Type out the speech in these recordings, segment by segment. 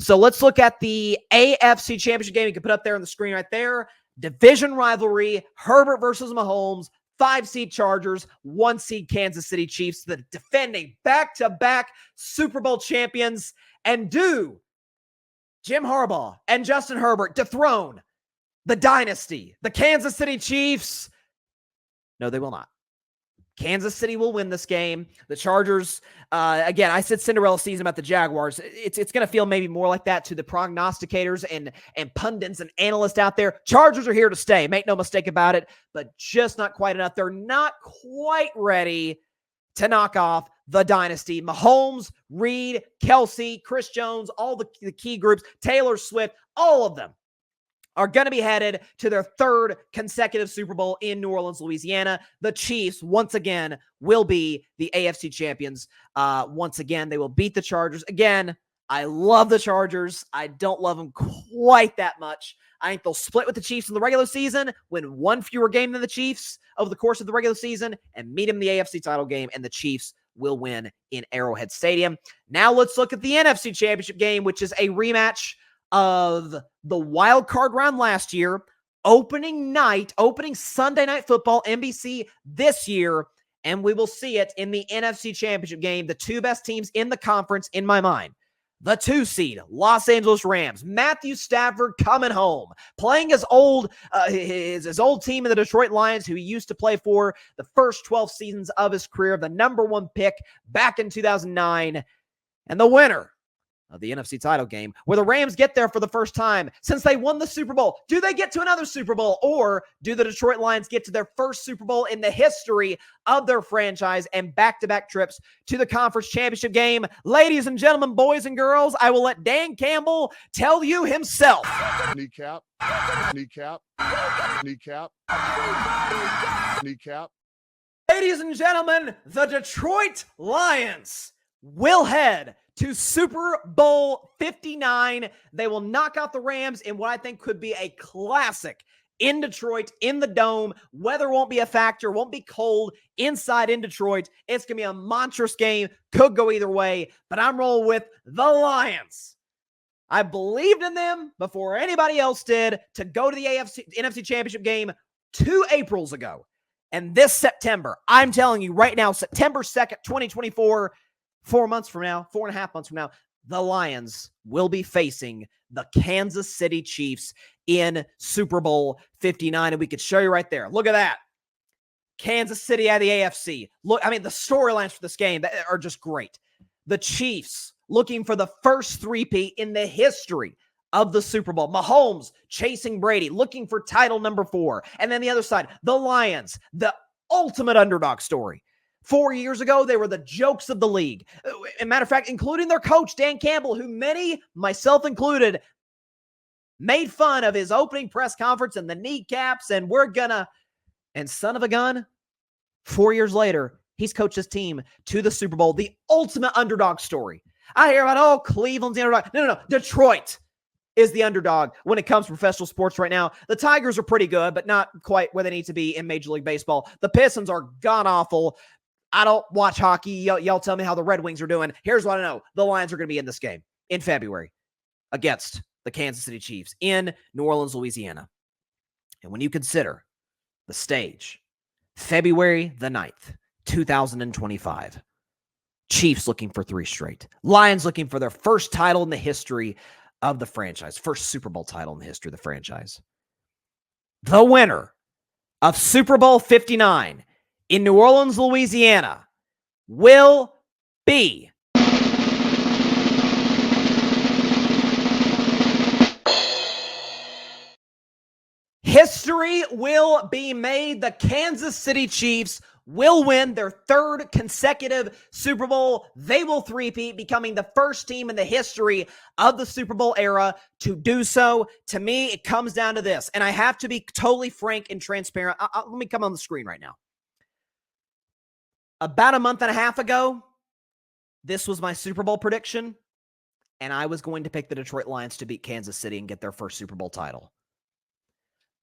So let's look at the AFC Championship game. You can put up there on the screen right there. Division rivalry, Herbert versus Mahomes, 5-seed Chargers, 1-seed Kansas City Chiefs, the defending back-to-back Super Bowl champions. And do Jim Harbaugh and Justin Herbert dethrone the dynasty, the Kansas City Chiefs? No, they will not. Kansas City will win this game. The Chargers, again, I said Cinderella season about the Jaguars. It's going to feel maybe more like that to the prognosticators and pundits and analysts out there. Chargers are here to stay. Make no mistake about it, but just not quite enough. They're not quite ready to knock off the dynasty. Mahomes, Reed, Kelsey, Chris Jones, all the key groups, Taylor Swift, all of them are going to be headed to their third consecutive Super Bowl in New Orleans, Louisiana. The Chiefs, once again, will be the AFC champions. Once again, they will beat the Chargers. Again, I love the Chargers. I don't love them quite that much. I think they'll split with the Chiefs in the regular season, win one fewer game than the Chiefs over the course of the regular season, and meet them in the AFC title game, and the Chiefs will win in Arrowhead Stadium. Now let's look at the NFC Championship game, which is a rematch of the wild card round last year, opening Sunday Night Football, NBC this year, and we will see it in the NFC Championship game. The two best teams in the conference, in my mind. The 2-seed Los Angeles Rams, Matthew Stafford coming home, playing his old team in the Detroit Lions, who he used to play for the first 12 seasons of his career, the number 1 pick back in 2009, and the winner of the NFC title game, where the Rams get there for the first time since they won the Super Bowl. Do they get to another Super Bowl, or do the Detroit Lions get to their first Super Bowl in the history of their franchise and back-to-back trips to the conference championship game? Ladies and gentlemen, boys and girls, I will let Dan Campbell tell you himself. Kneecap. Ladies and gentlemen, the Detroit Lions will head to Super Bowl 59. They will knock out the Rams in what I think could be a classic in Detroit, in the Dome. Weather won't be a factor, won't be cold inside in Detroit. It's going to be a monstrous game. Could go either way, but I'm rolling with the Lions. I believed in them before anybody else did to go to the NFC Championship game 2 Aprils ago. And this September, I'm telling you right now, September 2nd, 2024, 4 months from now, 4.5 months from now, the Lions will be facing the Kansas City Chiefs in Super Bowl 59. And we could show you right there. Look at that. Kansas City out of the AFC. Look, I mean, the storylines for this game are just great. The Chiefs looking for the first three-peat in the history of the Super Bowl. Mahomes chasing Brady, looking for title number 4. And then the other side, the Lions, the ultimate underdog story. 4 years ago, they were the jokes of the league. As a matter of fact, including their coach, Dan Campbell, who many, myself included, made fun of his opening press conference and the kneecaps, and and son of a gun, 4 years later, he's coached his team to the Super Bowl, the ultimate underdog story. I hear about, Cleveland's the underdog. No. Detroit is the underdog when it comes to professional sports right now. The Tigers are pretty good, but not quite where they need to be in Major League Baseball. The Pistons are god-awful. I don't watch hockey. Y'all tell me how the Red Wings are doing. Here's what I know. The Lions are going to be in this game in February against the Kansas City Chiefs in New Orleans, Louisiana. And when you consider the stage, February the 9th, 2025, Chiefs looking for 3 straight. Lions looking for their first title in the history of the franchise. First Super Bowl title in the history of the franchise. The winner of Super Bowl 59 in New Orleans, Louisiana, will be history will be made. The Kansas City Chiefs will win their 3rd consecutive Super Bowl. They will three-peat, becoming the first team in the history of the Super Bowl era to do so. To me, it comes down to this, and I have to be totally frank and transparent. Let me come on the screen right now. About a month and a half ago, this was my Super Bowl prediction, and I was going to pick the Detroit Lions to beat Kansas City and get their first Super Bowl title.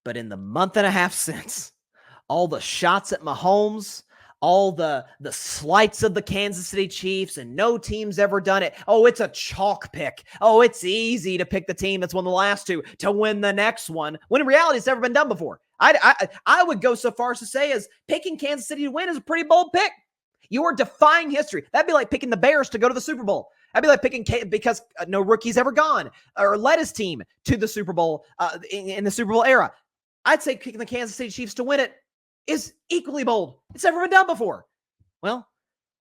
But in the month and a half since, all the shots at Mahomes, all the slights of the Kansas City Chiefs and no team's ever done it. Oh, it's a chalk pick. Oh, it's easy to pick the team that's won the last two to win the next one, when in reality it's never been done before. I would go so far as to say as picking Kansas City to win is a pretty bold pick. You are defying history. That'd be like picking the Bears to go to the Super Bowl. That'd be like picking because no rookie's ever gone or led his team to the Super Bowl in the Super Bowl era. I'd say picking the Kansas City Chiefs to win it is equally bold. It's never been done before. Well,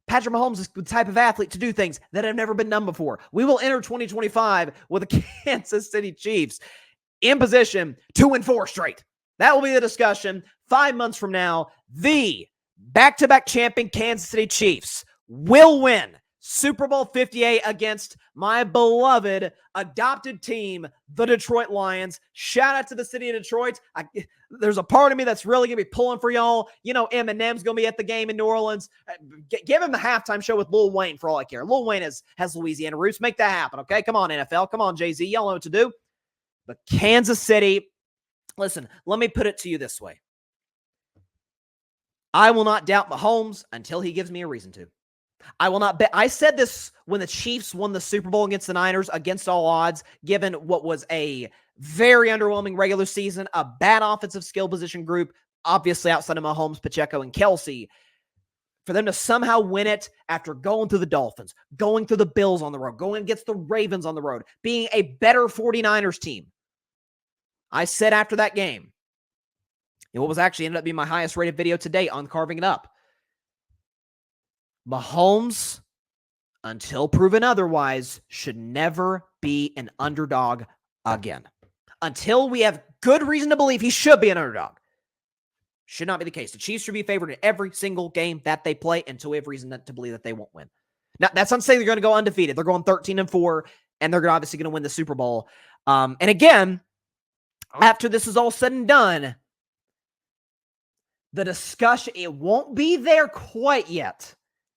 Patrick Mahomes is the type of athlete to do things that have never been done before. We will enter 2025 with the Kansas City Chiefs in position to win 4 straight. That will be the discussion 5 months from now. The back-to-back champion Kansas City Chiefs will win Super Bowl 58 against my beloved adopted team, the Detroit Lions. Shout out to the city of Detroit. There's a part of me that's really going to be pulling for y'all. You know, Eminem's going to be at the game in New Orleans. Give him a halftime show with Lil Wayne for all I care. Lil Wayne has Louisiana roots. Make that happen, okay? Come on, NFL. Come on, Jay-Z. Y'all know what to do. But Kansas City, listen, let me put it to you this way. I will not doubt Mahomes until he gives me a reason to. I will not bet. I said this when the Chiefs won the Super Bowl against the Niners against all odds, given what was a very underwhelming regular season, a bad offensive skill position group, obviously outside of Mahomes, Pacheco, and Kelsey. For them to somehow win it after going through the Dolphins, going through the Bills on the road, going against the Ravens on the road, being a better 49ers team. I said after that game, and what was actually ended up being my highest rated video to date on Carving It Up, Mahomes, until proven otherwise, should never be an underdog again. Until we have good reason to believe he should be an underdog. Should not be the case. The Chiefs should be favored in every single game that they play until we have reason to believe that they won't win. Now, that's not saying they're going to go undefeated. They're going 13-4, and they're obviously going to win the Super Bowl. And again, after this is all said and done, the discussion, it won't be there quite yet.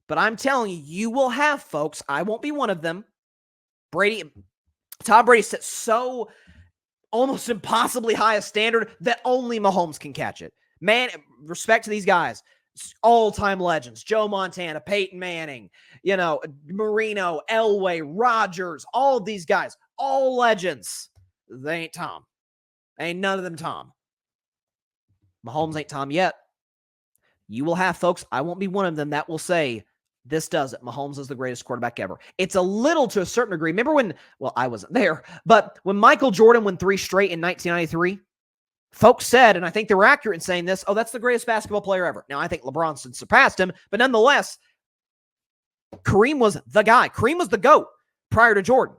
But I'm telling you, you will have folks. I won't be one of them. Tom Brady set so almost impossibly high a standard that only Mahomes can catch it. Man, respect to these guys. All-time legends. Joe Montana, Peyton Manning, Marino, Elway, Rodgers, all of these guys. All legends. They ain't Tom. Ain't none of them Tom. Mahomes ain't Tom yet. You will have folks, I won't be one of them, that will say, this does it. Mahomes is the greatest quarterback ever. It's a little to a certain degree. Remember when, well, I wasn't there, but when Michael Jordan won 3 straight in 1993, folks said, and I think they were accurate in saying this, oh, that's the greatest basketball player ever. Now, I think LeBron surpassed him, but nonetheless, Kareem was the guy. Kareem was the GOAT prior to Jordan.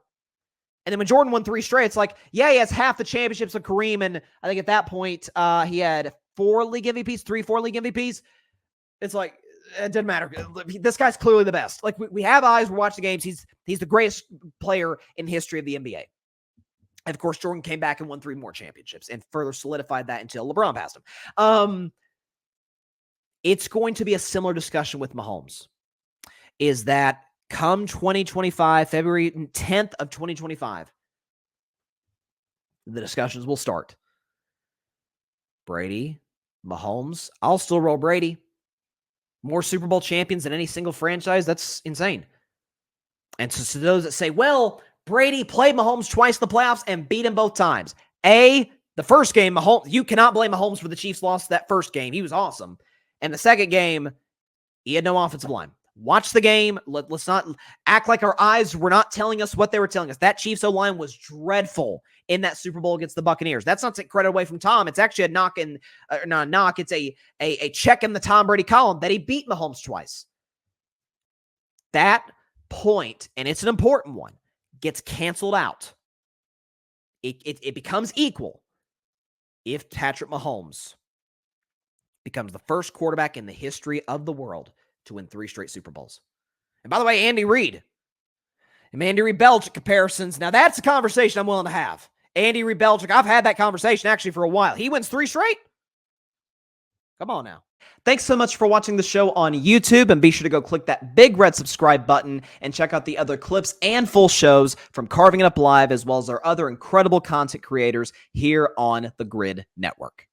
And then when Jordan won 3 straight, it's like, yeah, he has half the championships of Kareem, and I think at that point, he had 4 league MVPs, 3-4 league MVPs. It's like, it doesn't matter. This guy's clearly the best. Like, we have eyes, we watch the games. He's the greatest player in history of the NBA. And of course, Jordan came back and won 3 more championships and further solidified that until LeBron passed him. It's going to be a similar discussion with Mahomes. Is that come 2025, February 10th of 2025, the discussions will start. Brady, Mahomes, I'll still roll Brady. More Super Bowl champions than any single franchise. That's insane. And so to those that say, well, Brady played Mahomes twice in the playoffs and beat him both times. The first game, Mahomes, you cannot blame Mahomes for the Chiefs' loss that first game. He was awesome. And the second game, he had no offensive line. Watch the game. Let's not act like our eyes were not telling us what they were telling us. That Chiefs O-line was dreadful in that Super Bowl against the Buccaneers. That's not take credit away from Tom. It's actually a knock in, not a knock. It's a check in the Tom Brady column that he beat Mahomes twice. That point, and it's an important one, gets canceled out. It becomes equal if Patrick Mahomes becomes the first quarterback in the history of the world to win 3 straight Super Bowls. And by the way, Andy Reid and Andy Reid Belichick comparisons. Now that's a conversation I'm willing to have. Andy Reid Belichick, I've had that conversation actually for a while. He wins 3 straight? Come on now. Thanks so much for watching the show on YouTube, and be sure to go click that big red subscribe button and check out the other clips and full shows from Carving It Up Live, as well as our other incredible content creators here on the Grid Network.